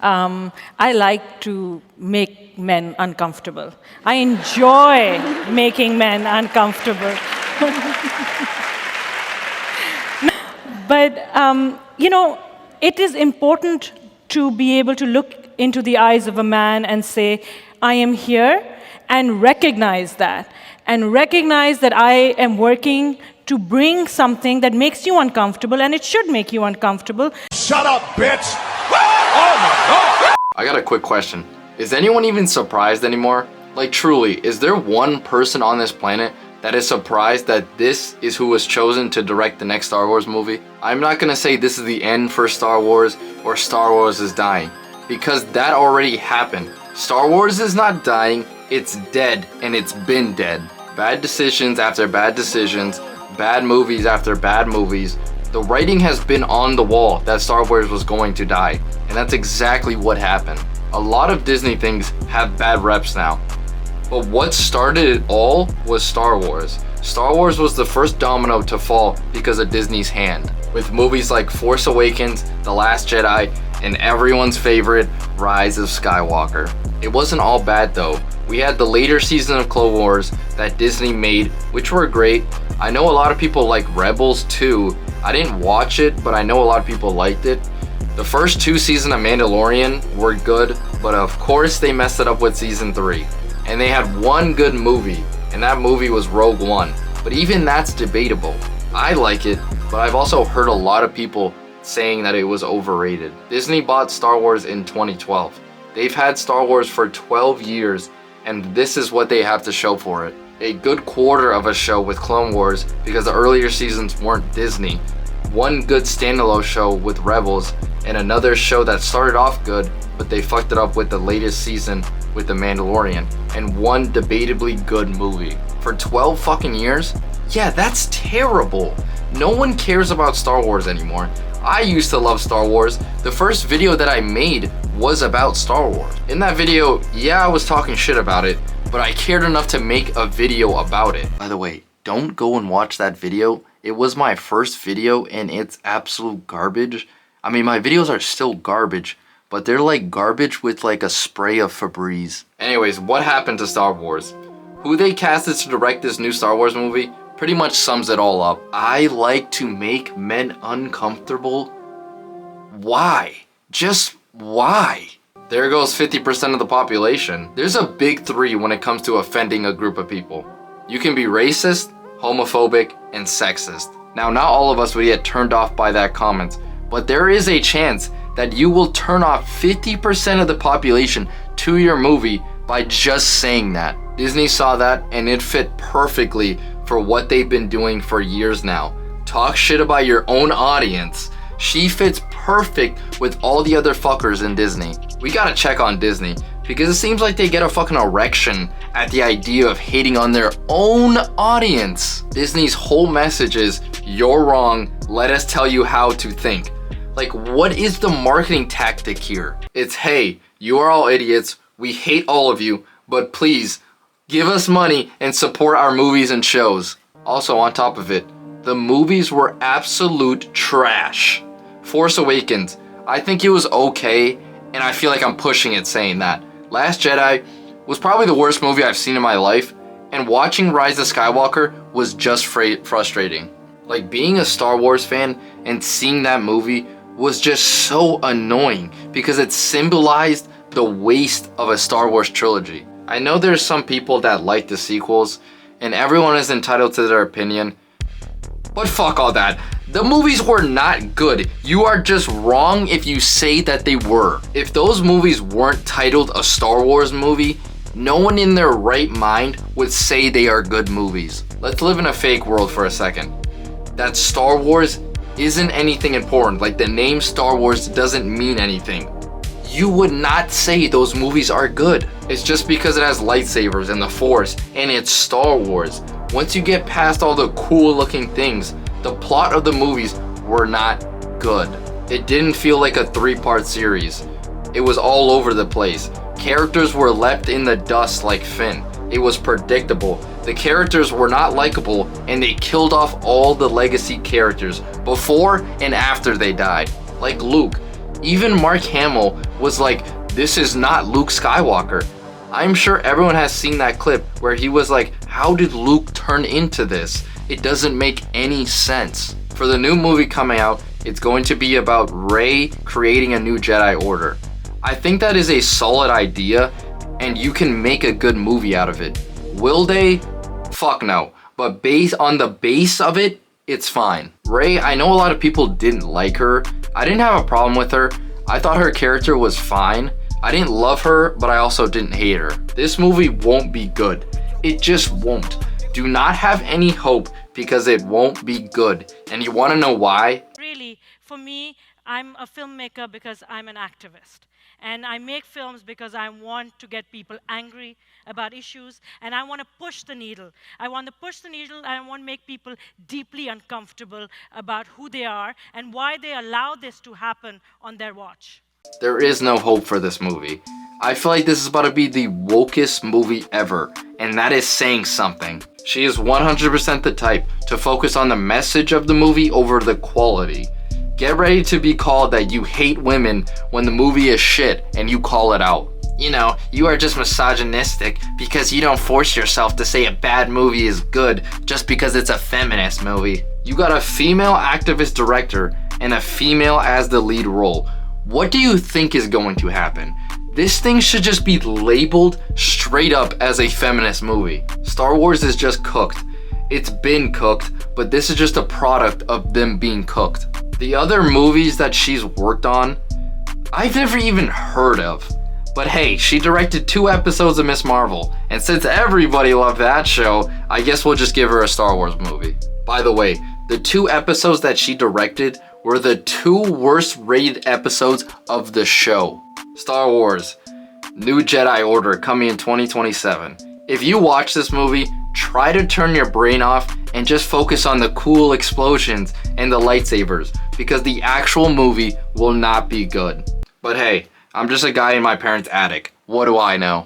I like to make men uncomfortable. I enjoy making men uncomfortable. But, it is important to be able to look into the eyes of a man and say, I am here, and recognize that. And recognize that I am working to bring something that makes you uncomfortable, and it should make you uncomfortable. Shut up, bitch! Oh my God! I got a quick question. Is anyone even surprised anymore? Like truly, is there one person on this planet that is surprised that this is who was chosen to direct the next Star Wars movie? I'm not gonna say this is the end for Star Wars or Star Wars is dying, because that already happened. Star Wars is not dying, it's dead, and it's been dead. Bad decisions after bad decisions, bad movies after bad movies. The writing has been on the wall that Star Wars was going to die, and that's exactly what happened. A lot of Disney things have bad reps now, but what started it all was Star Wars. Star Wars was the first domino to fall because of Disney's hand, with movies like Force Awakens, The Last Jedi, and everyone's favorite, Rise of Skywalker. It wasn't all bad though. We had the later season of Clone Wars that Disney made, which were great. I know a lot of people like Rebels too. I didn't watch it, but I know a lot of people liked it. The first 2 seasons of Mandalorian were good, but of course they messed it up with season 3. And they had one good movie, and that movie was Rogue One. But even that's debatable. I like it, but I've also heard a lot of people saying that it was overrated. Disney bought Star Wars in 2012. They've had Star Wars for 12 years, and this is what they have to show for it. A good quarter of a show with Clone Wars because the earlier seasons weren't Disney. One good standalone show with Rebels, and another show that started off good, but they fucked it up with the latest season with The Mandalorian, and one debatably good movie. For 12 fucking years? Yeah, that's terrible. No one cares about Star Wars anymore. I used to love Star Wars. The first video that I made was about Star Wars. In that video, yeah, I was talking shit about it, but I cared enough to make a video about it. By the way, don't go and watch that video. It was my first video and it's absolute garbage. I mean, my videos are still garbage, but they're like garbage with like a spray of Febreze. Anyways, what happened to Star Wars? Who they casted to direct this new Star Wars movie pretty much sums it all up. I like to make men uncomfortable. Why? Just why? There goes 50% of the population. There's a big 3 when it comes to offending a group of people. You can be racist, homophobic, and sexist. Now, not all of us would get turned off by that comment, but there is a chance that you will turn off 50% of the population to your movie by just saying that. Disney saw that and it fit perfectly for what they've been doing for years now. Talk shit about your own audience. She fits perfect with all the other fuckers in Disney. We gotta check on Disney because it seems like they get a fucking erection at the idea of hating on their own audience. Disney's whole message is, you're wrong, let us tell you how to think. Like, what is the marketing tactic here? It's, hey, you are all idiots, we hate all of you, but please, give us money and support our movies and shows. Also, on top of it, the movies were absolute trash. Force Awakens, I think it was okay, and I feel like I'm pushing it saying that. Last Jedi was probably the worst movie I've seen in my life, and watching Rise of Skywalker was just frustrating. Like, being a Star Wars fan and seeing that movie was just so annoying because it symbolized the waste of a Star Wars trilogy. I know there's some people that like the sequels, and everyone is entitled to their opinion, but fuck all that. The movies were not good. You are just wrong if you say that they were. If those movies weren't titled a Star Wars movie, no one in their right mind would say they are good movies. Let's live in a fake world for a second. That Star Wars isn't anything important, like the name Star Wars doesn't mean anything. You would not say those movies are good. It's just because it has lightsabers and the Force and it's Star Wars. Once you get past all the cool looking things, the plot of the movies were not good. It didn't feel like a 3-part series. It was all over the place. Characters were left in the dust like Finn. It was predictable. The characters were not likable and they killed off all the legacy characters before and after they died. Like Luke. Even Mark Hamill was like, this is not Luke Skywalker. I'm sure everyone has seen that clip where he was like, how did Luke turn into this? It doesn't make any sense. For the new movie coming out, it's going to be about Rey creating a new Jedi Order. I think that is a solid idea, and you can make a good movie out of it. Will they? Fuck no. But based on the base of it, it's fine. Rey, I know a lot of people didn't like her. I didn't have a problem with her. I thought her character was fine. I didn't love her, but I also didn't hate her. This movie won't be good. It just won't. Do not have any hope because it won't be good. And you want to know why? Really, for me, I'm a filmmaker because I'm an activist. And I make films because I want to get people angry about issues, and I want to push the needle. I want to push the needle, and I want to make people deeply uncomfortable about who they are and why they allow this to happen on their watch. There is no hope for this movie. I feel like this is about to be the wokest movie ever, and that is saying something. She is 100% the type to focus on the message of the movie over the quality. Get ready to be called that you hate women when the movie is shit and you call it out. You know, you are just misogynistic because you don't force yourself to say a bad movie is good just because it's a feminist movie. You got a female activist director and a female as the lead role. What do you think is going to happen? This thing should just be labeled straight up as a feminist movie. Star Wars is just cooked. It's been cooked, but this is just a product of them being cooked. The other movies that she's worked on, I've never even heard of. But hey, she directed 2 episodes of Ms. Marvel, and since everybody loved that show, I guess we'll just give her a Star Wars movie. By the way, the 2 episodes that she directed were the 2 worst rated episodes of the show. Star Wars, New Jedi Order coming in 2027. If you watch this movie, try to turn your brain off and just focus on the cool explosions and the lightsabers, because the actual movie will not be good. But hey, I'm just a guy in my parents' attic. What do I know?